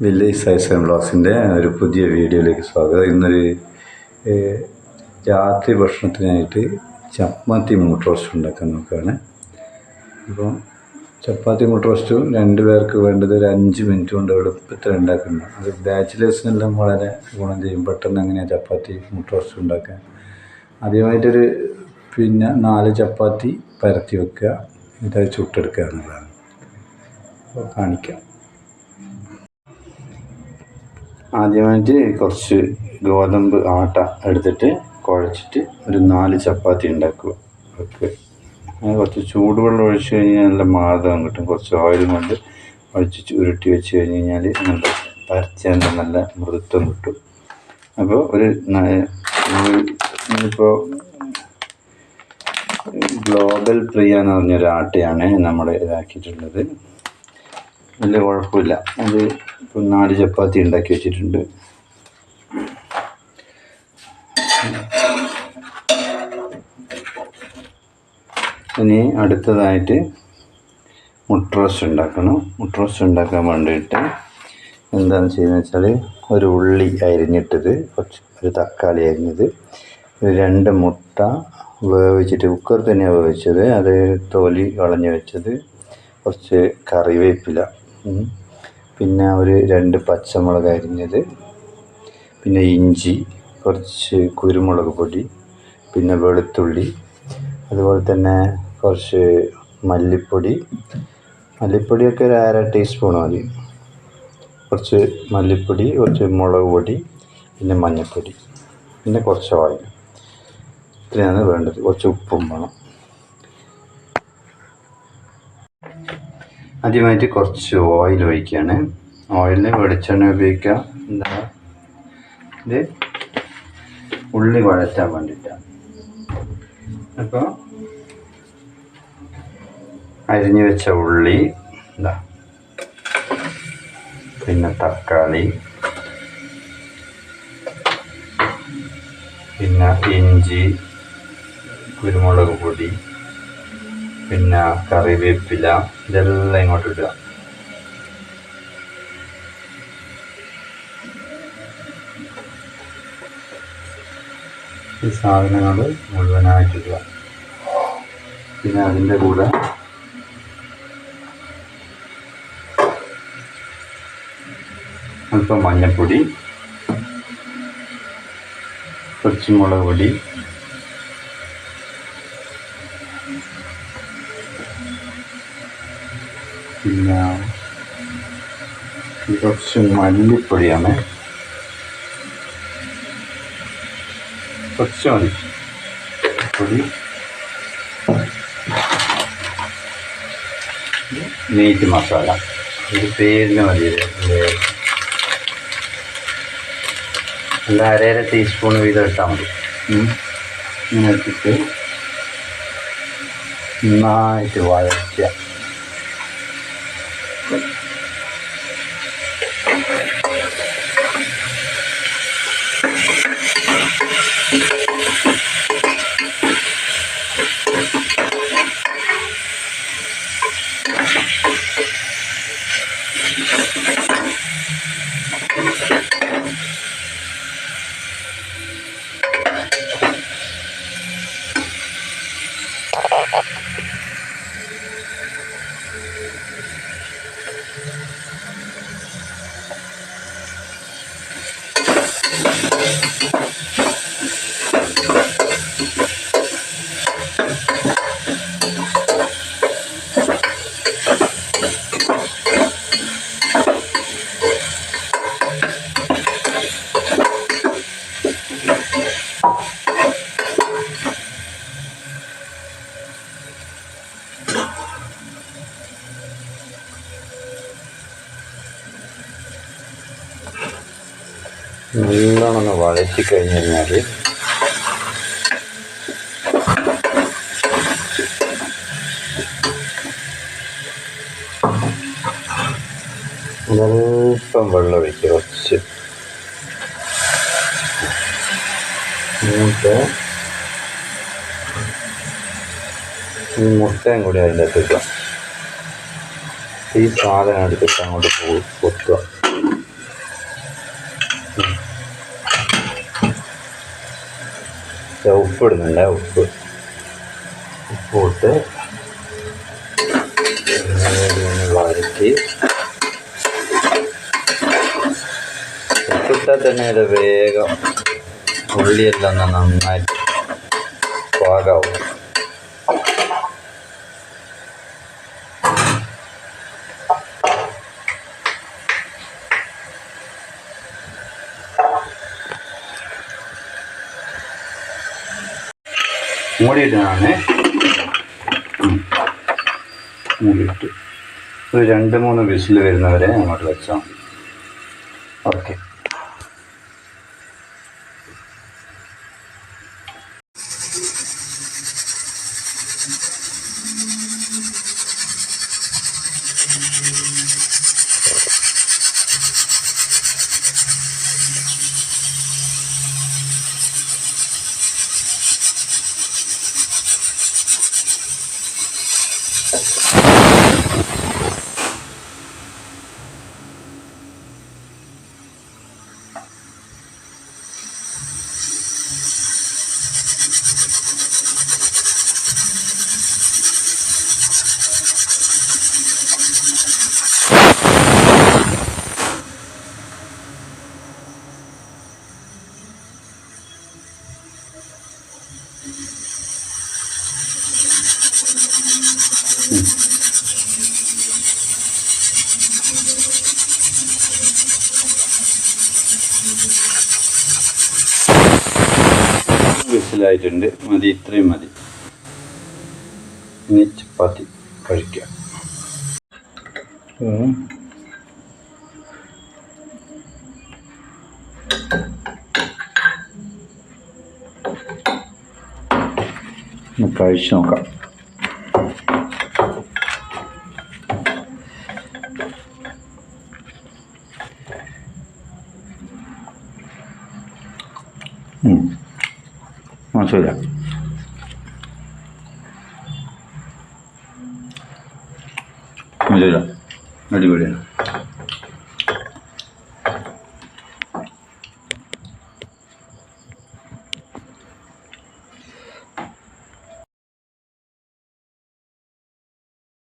Village size and ബ്ലോഗ്സിൻ്റെ ഒരു പുതിയ വീഡിയോയിലേക്ക് സ്വാഗതം. ഇന്നൊരു രാത്രി ഭക്ഷണത്തിനായിട്ട് ചപ്പാത്തി മുട്ട റോസ്റ്റ് ഉണ്ടാക്കാൻ നോക്കുകയാണ്. അപ്പോൾ ചപ്പാത്തി മുട്ട റോസ്റ്റ് 2 പേർക്ക് വേണ്ടത് ഒരു 5 മിനിറ്റ് കൊണ്ട് എളുപ്പത്തിൽ ഉണ്ടാക്കുന്നു. അത് ബാച്ചിലേഴ്സിനെല്ലാം വളരെ ഗുണം ചെയ്യും. പെട്ടെന്ന് എങ്ങനെയാണ് ചപ്പാത്തി മുട്ട റോസ്റ്റ് ഉണ്ടാക്കാൻ. ആദ്യമായിട്ടൊരു 4 ചപ്പാത്തി പരത്തി വെക്കുക, ഇത് ചുട്ടെടുക്കുക എന്നുള്ളതാണ്. അപ്പോൾ കാണിക്കാം. ആദ്യമായിട്ട് കുറച്ച് ഗോതമ്പ് ആട്ട എടുത്തിട്ട് കുഴച്ചിട്ട് ഒരു 4 ചപ്പാത്തി ഉണ്ടാക്കുക. കുറച്ച് ചൂടുവെള്ളം ഒഴിച്ച് കഴിഞ്ഞാൽ നല്ല മാർദ്ദവം കിട്ടും. കുറച്ച് ഓയിലും കൊണ്ട് ഒഴിച്ച് ഉരുട്ടി വെച്ച് കഴിഞ്ഞ് കഴിഞ്ഞാൽ നല്ല പരച്ചാൽ നല്ല മൃദുത്വം കിട്ടും. അപ്പോൾ ഇപ്പോൾ ഗ്ലോബൽ പ്രിയ എന്ന് പറഞ്ഞൊരു ആട്ടയാണ് നമ്മൾ ഇതാക്കിയിട്ടുള്ളത്. വലിയ കുഴപ്പമില്ല. അത് ഇപ്പോൾ 4 ചപ്പാത്തി ഉണ്ടാക്കി വെച്ചിട്ടുണ്ട്. ഇനി അടുത്തതായിട്ട് മുട്ട റോസ്റ്റ് ഉണ്ടാക്കണം. മുട്ട റോസ്റ്റ് ഉണ്ടാക്കാൻ വേണ്ടിയിട്ട് എന്താണെന്ന് ചെയ്യുന്നത് വെച്ചാൽ ഒരു ഉള്ളി അരിഞ്ഞിട്ടത്, ഒരു തക്കാളി അരിഞ്ഞത്, 2 മുട്ട വേവിച്ചിട്ട് കുക്കർ തന്നെയാണ് വേവിച്ചത്, അത് തൊലി കളഞ്ഞ് വെച്ചത്, കുറച്ച് കറിവേപ്പില, പിന്നെ ഒരു 2 പച്ചമുളക് അരിഞ്ഞത്, പിന്നെ ഇഞ്ചി, കുറച്ച് കുരുമുളക് പൊടി, പിന്നെ വെളുത്തുള്ളി, അതുപോലെ തന്നെ കുറച്ച് മല്ലിപ്പൊടിയൊക്കെ ഒരു 1/2 ടീസ്പൂൺ മതി. കുറച്ച് മല്ലിപ്പൊടി, കുറച്ച് മുളക് പൊടി, പിന്നെ മഞ്ഞൾപ്പൊടി, പിന്നെ കുറച്ച് ഓയിൽ. ഇത്രയാണ് വേണ്ടത്. കുറച്ച് ഉപ്പും വേണം. ആദ്യമായിട്ട് കുറച്ച് ഓയിൽ ഒഴിക്കുകയാണ്. ഓയിലിന് വെളിച്ചെണ്ണ ഉപയോഗിക്കുക. ഇത് ഉള്ളി വഴറ്റാൻ വേണ്ടിയിട്ടാണ്. അപ്പോൾ അരിഞ്ഞു വെച്ച ഉള്ളി, പിന്നെ തക്കാളി, പിന്നെ ഇഞ്ചി, കുരുമുളക് പൊടി, പിന്നെ കറിവേപ്പില, ഇതെല്ലാം ഇങ്ങോട്ട് ഇടുക. ഈ സാധനങ്ങൾ മുഴുവനായിട്ടിടുക. പിന്നെ അതിൻ്റെ കൂടെ അല്പം മഞ്ഞൾപ്പൊടി, കുറച്ച് മുളക് പൊടി, പിന്നെ കുറച്ച് മല്ലിപ്പൊടിയാണ്, കുറച്ച് മല്ലിപ്പൊടി, മീറ്റ് മസാല, ഒരു പേരിന് മതി. അല്ല 1/2 ടീസ്പൂൺ വീതം ഇട്ടാൽ മതി. ഇങ്ങനെ ഇട്ടിട്ട് നന്നായിട്ട് വഴറ്റുക. നല്ലോണം വഴറ്റി കഴിഞ്ഞ് കഴിഞ്ഞാൽ അല്പം വെള്ളം ഒഴിക്കുക. കുറച്ച് ഈ മുട്ടയും കൂടി അതിൻ്റെ അകത്ത് ഈ സാധനം എടുത്തിട്ട് അങ്ങോട്ട് കൊത്തുക. ഉപ്പ് ഇടുന്നുണ്ട്. ഉപ്പ് ഇട്ട് വരട്ടി ഉപ്പിട്ടാൽ തന്നെ ഇത് വേഗം ഉള്ളിയെല്ലാം നന്നായിട്ട് പാകാവും. മൂടിയിട്ടാണ് മൂടിയിട്ട് ഒരു 2-3 വിസിൽ വരുന്നവരെ അങ്ങോട്ട് വെച്ചാൽ മതി. ഓക്കെ. വിസിലായിട്ടുണ്ട്. മതി, ഇത്രയും മതി. ഇനി ചപ്പാത്തി കഴിക്കാം. കഴിച്ച് നോക്കാം. മോശമില്ല. അടിപൊളിയാണ്.